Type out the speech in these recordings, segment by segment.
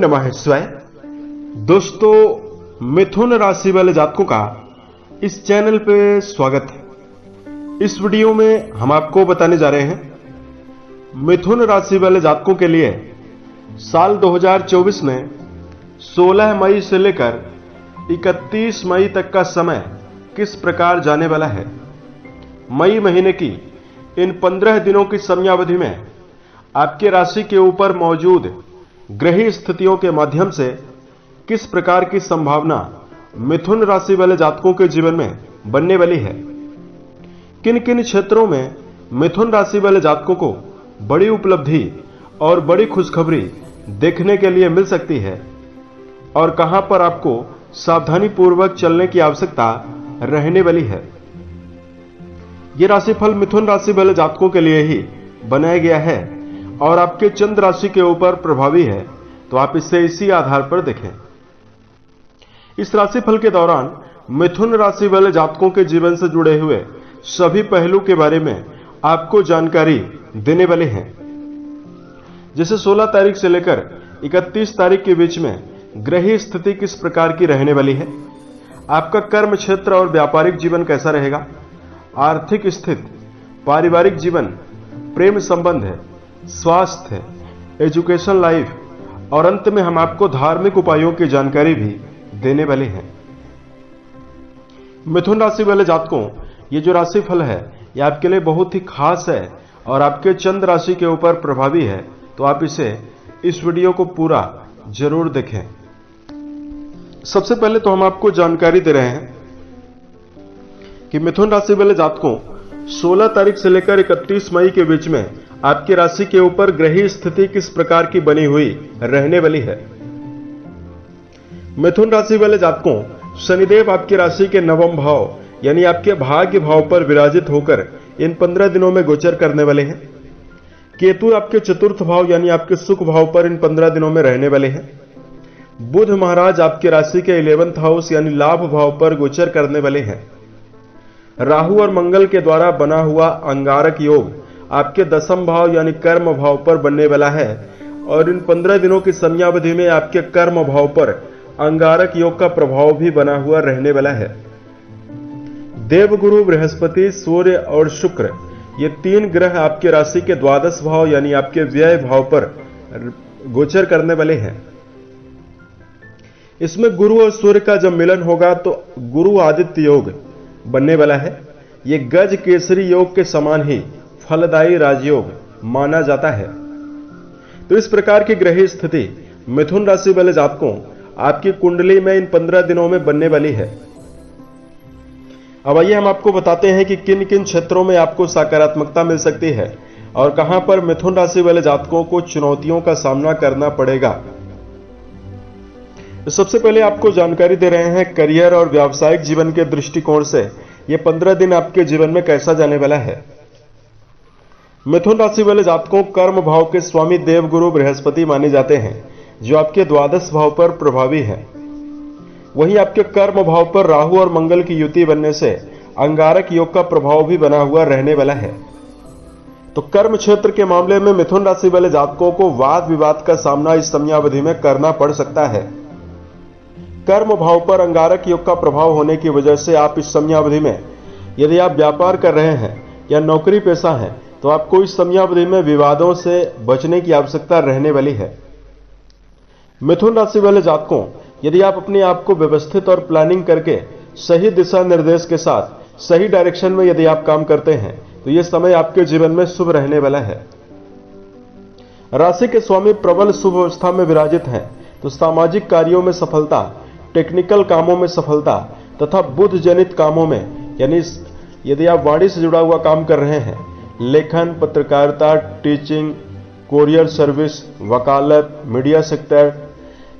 नमः शिवाय। दोस्तों, मिथुन राशि वाले जातकों का इस चैनल पे स्वागत है। इस वीडियो में हम आपको बताने जा रहे हैं मिथुन राशि वाले जातकों के लिए साल 2024 में 16 मई से लेकर 31 मई तक का समय किस प्रकार जाने वाला है। मई महीने की इन 15 दिनों की समयावधि में आपके राशि के ऊपर मौजूद ग्रही स्थितियों के माध्यम से किस प्रकार की संभावना मिथुन राशि वाले जातकों के जीवन में बनने वाली है। किन किन क्षेत्रों में मिथुन राशि वाले जातकों को बड़ी उपलब्धि और बड़ी खुशखबरी देखने के लिए मिल सकती है और कहां पर आपको सावधानी पूर्वक चलने की आवश्यकता रहने वाली है। यह राशिफल मिथुन राशि वाले जातकों के लिए ही बनाया गया है और आपके चंद्र राशि के ऊपर प्रभावी है, तो आप इसे इसी आधार पर देखें। इस राशिफल के दौरान मिथुन राशि वाले जातकों के जीवन से जुड़े हुए सभी पहलू के बारे में आपको जानकारी देने वाले हैं। जैसे 16 तारीख से लेकर 31 तारीख के बीच में ग्रही स्थिति किस प्रकार की रहने वाली है, आपका कर्म क्षेत्र और व्यापारिक जीवन कैसा रहेगा, आर्थिक स्थिति, पारिवारिक जीवन, प्रेम संबंध है, स्वास्थ्य है, एजुकेशन लाइफ और अंत में हम आपको धार्मिक उपायों की जानकारी भी देने वाले हैं। मिथुन राशि वाले जातकों, ये जो राशिफल है ये आपके लिए बहुत ही खास है और आपके चंद्र राशि के ऊपर प्रभावी है, तो आप इस वीडियो को पूरा जरूर देखें। सबसे पहले तो हम आपको जानकारी दे रहे हैं कि मिथुन राशि वाले जातकों 16 तारीख से लेकर 31 मई के बीच में आपकी राशि के ऊपर ग्रही स्थिति किस प्रकार की बनी हुई रहने वाली है। मिथुन राशि वाले जातकों, शनिदेव आपकी राशि के नवम भाव यानी आपके भाग्य भाव पर विराजित होकर इन 15 दिनों में गोचर करने वाले हैं। केतु आपके चतुर्थ भाव यानी आपके सुख भाव पर इन 15 दिनों में रहने वाले हैं। बुध महाराज आपकी राशि के 11th हाउस यानी लाभ भाव पर गोचर करने वाले हैं। राहु और मंगल के द्वारा बना हुआ अंगारक योग आपके 10th भाव यानी कर्म भाव पर बनने वाला है और इन 15 दिनों की समयावधि में आपके कर्म भाव पर अंगारक योग का प्रभाव भी बना हुआ रहने वाला है। देवगुरु बृहस्पति, सूर्य और शुक्र ये 3 ग्रह आपके राशि के 12th भाव यानी आपके व्यय भाव पर गोचर करने वाले हैं। इसमें गुरु और सूर्य का जब मिलन होगा तो गुरु आदित्य योग बनने वाला है। यह गज केसरी योग के समान ही फलदायी राजयोग माना जाता है। तो इस प्रकार की ग्रही स्थिति मिथुन राशि वाले जातकों आपकी कुंडली में इन 15 दिनों में बनने वाली है। अब आइए हम आपको बताते हैं कि किन किन क्षेत्रों में आपको सकारात्मकता मिल सकती है और कहां पर मिथुन राशि वाले जातकों को चुनौतियों का सामना करना पड़ेगा। तो सबसे पहले आपको जानकारी दे रहे हैं करियर और व्यावसायिक जीवन के दृष्टिकोण से ये 15 दिन आपके जीवन में कैसा जाने वाला है। मिथुन राशि वाले जातकों कर्म भाव के स्वामी देवगुरु बृहस्पति माने जाते हैं, जो आपके 12th भाव पर प्रभावी है। वहीं आपके कर्म भाव पर राहु और मंगल की युति बनने से अंगारक योग का प्रभाव भी बना हुआ रहने वाला है। तो कर्म क्षेत्र के मामले में मिथुन राशि वाले जातकों को वाद विवाद का सामना इस समयावधि में करना पड़ सकता है। कर्म भाव पर अंगारक योग का प्रभाव होने की वजह से आप इस समयावधि में यदि आप व्यापार कर रहे हैं या नौकरी पेशा हैं तो आपको इस समयावधि में विवादों से बचने की आवश्यकता रहने वाली है। मिथुन राशि वाले जातकों, यदि आप अपने आप को व्यवस्थित और प्लानिंग करके सही दिशा निर्देश के साथ सही डायरेक्शन में यदि आप काम करते हैं तो यह समय आपके जीवन में शुभ रहने वाला है। राशि के स्वामी प्रबल शुभ अवस्था में विराजित हैं, तो सामाजिक कार्यों में सफलता, टेक्निकल कामों में सफलता तथा बुद्ध जनित कामों में यानी यदि आप वाणी से जुड़ा हुआ काम कर रहे हैं, लेखन, पत्रकारिता, टीचिंग, कोरियर सर्विस, वकालत, मीडिया सेक्टर,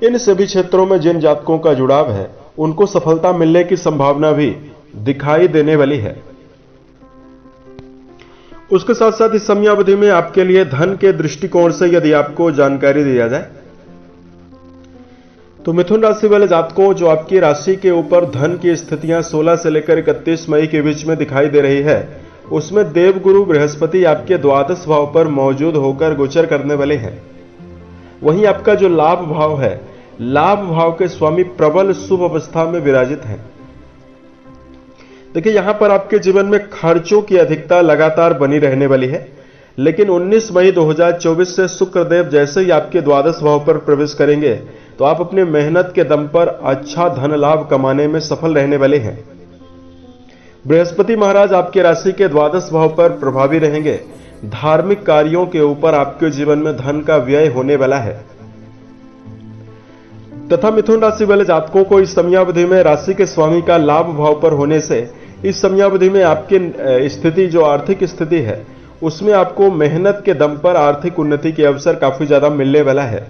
इन सभी क्षेत्रों में जिन जातकों का जुड़ाव है उनको सफलता मिलने की संभावना भी दिखाई देने वाली है। उसके साथ साथ इस समयावधि में आपके लिए धन के दृष्टिकोण से यदि आपको जानकारी दिया जाए तो मिथुन राशि वाले जातकों, जो आपकी राशि के ऊपर धन की स्थितियां 16 से लेकर 31 मई के बीच में दिखाई दे रही है, उसमें देवगुरु बृहस्पति आपके 12th भाव पर मौजूद होकर गोचर करने वाले हैं। वहीं आपका जो लाभ भाव है, लाभ भाव के स्वामी प्रबल शुभ अवस्था में विराजित हैं। देखिए यहां पर आपके जीवन में खर्चों की अधिकता लगातार बनी रहने वाली है, लेकिन 19 मई 2024 से शुक्रदेव जैसे ही आपके द्वादश भाव पर प्रवेश करेंगे तो आप अपने मेहनत के दम पर अच्छा धन लाभ कमाने में सफल रहने वाले हैं। बृहस्पति महाराज आपके राशि के द्वादश भाव पर प्रभावी रहेंगे। धार्मिक कार्यों के ऊपर आपके जीवन में धन का व्यय होने वाला है तथा मिथुन राशि वाले जातकों को इस समयावधि में राशि के स्वामी का लाभ भाव पर होने से इस समयावधि में आपकी स्थिति, जो आर्थिक स्थिति है, उसमें आपको मेहनत के दम पर आर्थिक उन्नति के अवसर काफी ज्यादा मिलने वाला है।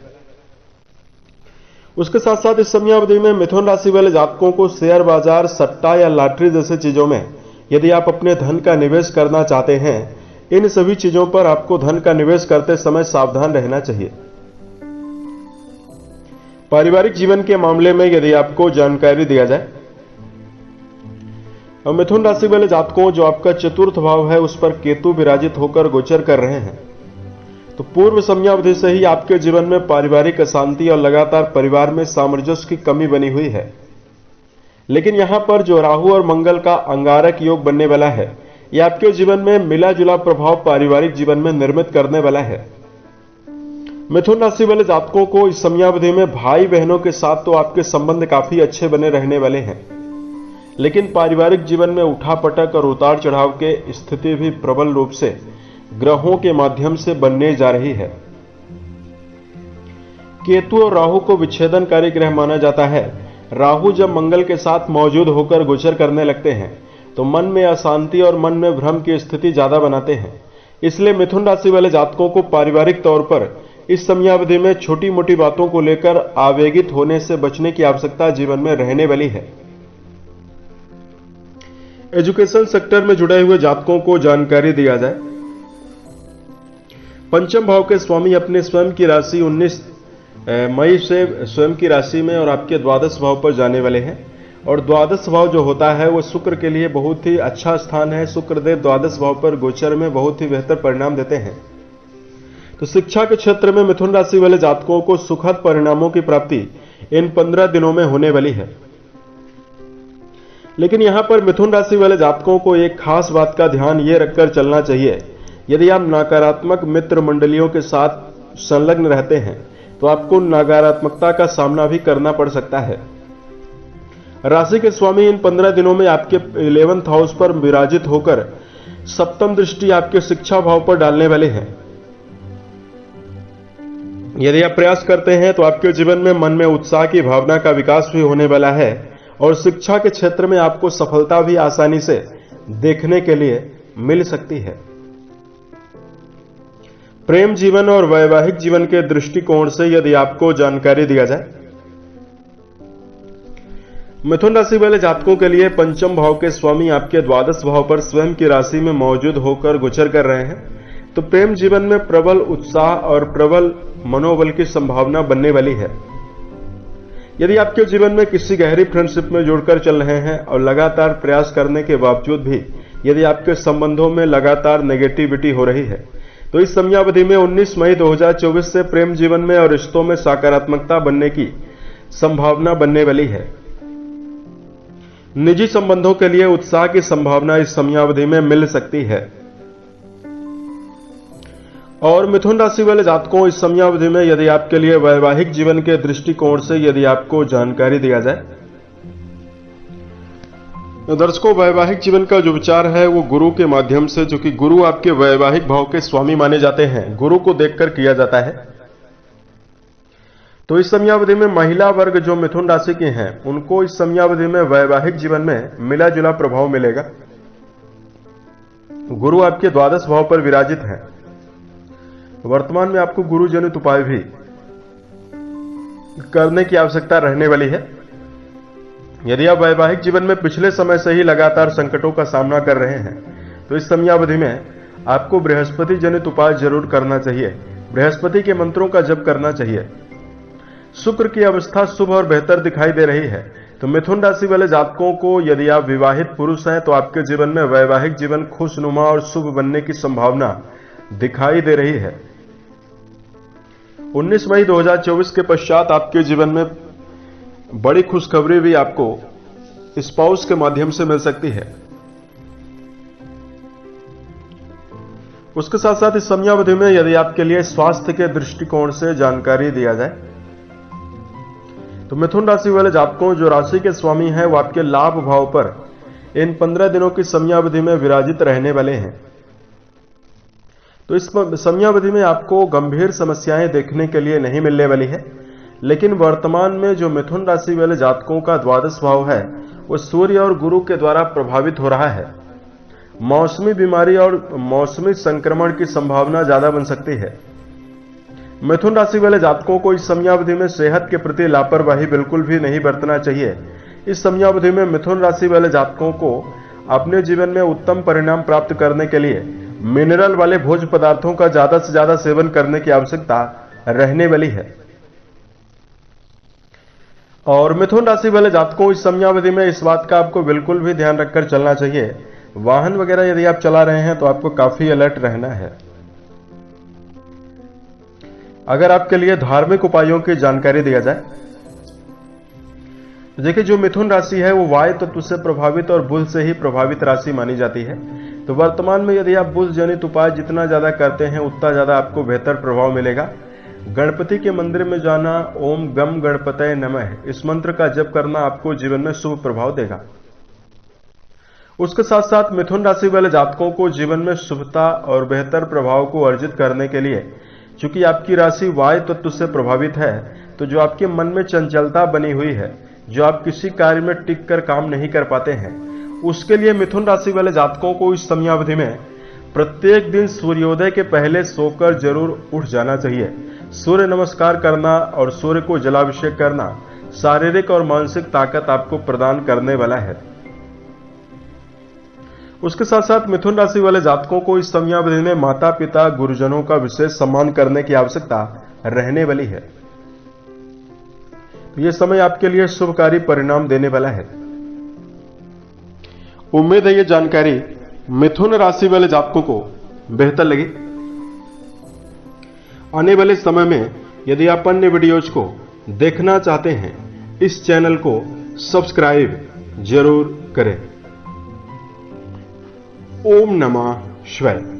उसके साथ साथ इस समयावधि में मिथुन राशि वाले जातकों को शेयर बाजार, सट्टा या लॉटरी जैसे चीजों में यदि आप अपने धन का निवेश करना चाहते हैं, इन सभी चीजों पर आपको धन का निवेश करते समय सावधान रहना चाहिए। पारिवारिक जीवन के मामले में यदि आपको जानकारी दिया जाए, और मिथुन राशि वाले जातकों जो आपका चतुर्थ भाव है उस पर केतु विराजित होकर गोचर कर रहे हैं, तो पूर्व समयावधि से ही आपके जीवन में पारिवारिक अशांति और लगातार परिवार में सामंजस्य की कमी बनी हुई है। लेकिन यहां पर जो राहु और मंगल का अंगारक योग बनने वाला है, यह आपके जीवन में मिला जुला प्रभाव पारिवारिक जीवन में निर्मित करने वाला है। मिथुन राशि वाले जातकों को इस समयावधि में भाई बहनों के साथ तो आपके संबंध काफी अच्छे बने रहने वाले हैं, लेकिन पारिवारिक जीवन में उठापटक और उतार चढ़ाव के स्थिति भी प्रबल रूप से ग्रहों के माध्यम से बनने जा रही है। केतु और राहु को विच्छेदनकारी ग्रह माना जाता है। राहु जब मंगल के साथ मौजूद होकर गोचर करने लगते हैं तो मन में अशांति और मन में भ्रम की स्थिति ज्यादा बनाते हैं। इसलिए मिथुन राशि वाले जातकों को पारिवारिक तौर पर इस समयावधि में छोटी मोटी बातों को लेकर आवेगित होने से बचने की आवश्यकता जीवन में रहने वाली है। एजुकेशन सेक्टर में जुड़े हुए जातकों को जानकारी दिया जाए, पंचम भाव के स्वामी अपने स्वयं की राशि 19 मई से स्वयं की राशि में और आपके द्वादश भाव पर जाने वाले हैं। और द्वादश भाव जो होता है वो शुक्र के लिए बहुत ही अच्छा स्थान है। शुक्रदेव द्वादश भाव पर गोचर में बहुत ही बेहतर परिणाम देते हैं। तो शिक्षा के क्षेत्र में मिथुन राशि वाले जातकों को सुखद परिणामों की प्राप्ति इन 15 दिनों में होने वाली है। लेकिन यहां पर मिथुन राशि वाले जातकों को एक खास बात का ध्यान ये रखकर चलना चाहिए, यदि आप नकारात्मक मित्र मंडलियों के साथ संलग्न रहते हैं तो आपको नकारात्मकता का सामना भी करना पड़ सकता है। राशि के स्वामी इन 15 दिनों में आपके 11th हाउस पर विराजित होकर सप्तम दृष्टि आपके शिक्षा भाव पर डालने वाले हैं। यदि आप प्रयास करते हैं तो आपके जीवन में मन में उत्साह की भावना का विकास भी होने वाला है और शिक्षा के क्षेत्र में आपको सफलता भी आसानी से देखने के लिए मिल सकती है। प्रेम जीवन और वैवाहिक जीवन के दृष्टिकोण से यदि आपको जानकारी दिया जाए, मिथुन राशि वाले जातकों के लिए पंचम भाव के स्वामी आपके द्वादश भाव पर स्वयं की राशि में मौजूद होकर गोचर कर रहे हैं, तो प्रेम जीवन में प्रबल उत्साह और प्रबल मनोबल की संभावना बनने वाली है। यदि आपके जीवन में किसी गहरी फ्रेंडशिप में जुड़कर चल रहे हैं और लगातार प्रयास करने के बावजूद भी यदि आपके संबंधों में लगातार नेगेटिविटी हो रही है, तो इस समयावधि में 19 मई 2024 से प्रेम जीवन में और रिश्तों में सकारात्मकता बनने की संभावना बनने वाली है। निजी संबंधों के लिए उत्साह की संभावना इस समयावधि में मिल सकती है। और मिथुन राशि वाले जातकों इस समयावधि में यदि आपके लिए वैवाहिक जीवन के दृष्टिकोण से यदि आपको जानकारी दिया जाए, तो दर्शकों वैवाहिक जीवन का जो विचार है वो गुरु के माध्यम से, जो कि गुरु आपके वैवाहिक भाव के स्वामी माने जाते हैं, गुरु को देखकर किया जाता है। तो इस समयावधि में महिला वर्ग जो मिथुन राशि के हैं उनको इस समयावधि में वैवाहिक जीवन में मिला जुला प्रभाव मिलेगा। गुरु आपके द्वादश भाव पर विराजित हैं। वर्तमान में आपको गुरु जनित उपाय भी करने की आवश्यकता रहने वाली है। यदि आप वैवाहिक जीवन में पिछले समय से ही लगातार संकटों का सामना कर रहे हैं तो इस समयावधि में आपको बृहस्पति जनित उपाय जरूर करना चाहिए। बृहस्पति के मंत्रों का जप करना चाहिए। शुक्र की अवस्था शुभ और बेहतर दिखाई दे रही है, तो मिथुन राशि वाले जातकों को यदि आप विवाहित पुरुष हैं तो आपके जीवन में वैवाहिक जीवन खुशनुमा और शुभ बनने की संभावना दिखाई दे रही है। 19 मई 2024 के पश्चात आपके जीवन में बड़ी खुशखबरी भी आपको स्पाउस के माध्यम से मिल सकती है। उसके साथ साथ इस समयावधि में यदि आपके लिए स्वास्थ्य के दृष्टिकोण से जानकारी दिया जाए तो मिथुन राशि वाले जातकों, जो राशि के स्वामी हैं वो आपके लाभ भाव पर इन 15 दिनों की समयावधि में विराजित रहने वाले हैं। तो इस समयावधि में आपको गंभीर समस्याएं देखने के लिए नहीं मिलने वाली है, लेकिन वर्तमान में जो मिथुन राशि वाले जातकों का द्वादश भाव है वो सूर्य और गुरु के द्वारा प्रभावित हो रहा है। मौसमी बीमारी और मौसमी संक्रमण की संभावना ज्यादा बन सकती है। मिथुन राशि वाले जातकों को इस समयावधि में सेहत के प्रति लापरवाही बिल्कुल भी नहीं बरतना चाहिए। इस समयावधि में मिथुन राशि वाले जातकों को अपने जीवन में उत्तम परिणाम प्राप्त करने के लिए मिनरल वाले भोज्य पदार्थों का ज्यादा से ज्यादा सेवन करने की आवश्यकता रहने वाली है। और मिथुन राशि वाले जातकों, इस समयावधि में इस बात का आपको बिल्कुल भी ध्यान रखकर चलना चाहिए, वाहन वगैरह यदि आप चला रहे हैं तो आपको काफी अलर्ट रहना है। अगर आपके लिए धार्मिक उपायों की जानकारी दिया जाए, देखिए जो मिथुन राशि है वो वायु तत्व से प्रभावित और बुध से ही प्रभावित राशि मानी जाती है। तो वर्तमान में यदि आप बुध जनित उपाय जितना ज्यादा करते हैं उतना ज्यादा आपको बेहतर प्रभाव मिलेगा। गणपति के मंदिर में जाना, ओम गम गणपतये नमः, इस मंत्र का जप करना आपको जीवन में शुभ प्रभाव देगा। उसके साथ साथ मिथुन राशि वाले जातकों को जीवन में शुभता और बेहतर प्रभाव को अर्जित करने के लिए, चूंकि आपकी राशि वायु तत्व से प्रभावित है, तो जो आपके मन में चंचलता बनी हुई है, जो आप किसी कार्य में टिक कर काम नहीं कर पाते हैं, उसके लिए मिथुन राशि वाले जातकों को इस समयावधि में प्रत्येक दिन सूर्योदय के पहले सोकर जरूर उठ जाना चाहिए। सूर्य नमस्कार करना और सूर्य को जलाभिषेक करना शारीरिक और मानसिक ताकत आपको प्रदान करने वाला है। उसके साथ साथ मिथुन राशि वाले जातकों को इस समयावधि में माता पिता गुरुजनों का विशेष सम्मान करने की आवश्यकता रहने वाली है। तो यह समय आपके लिए शुभकारी परिणाम देने वाला है। उम्मीद है यह जानकारी मिथुन राशि वाले जातकों को बेहतर लगी। आने वाले समय में यदि आप अन्य वीडियोज को देखना चाहते हैं, इस चैनल को सब्सक्राइब जरूर करें। ओम नमः शिवाय।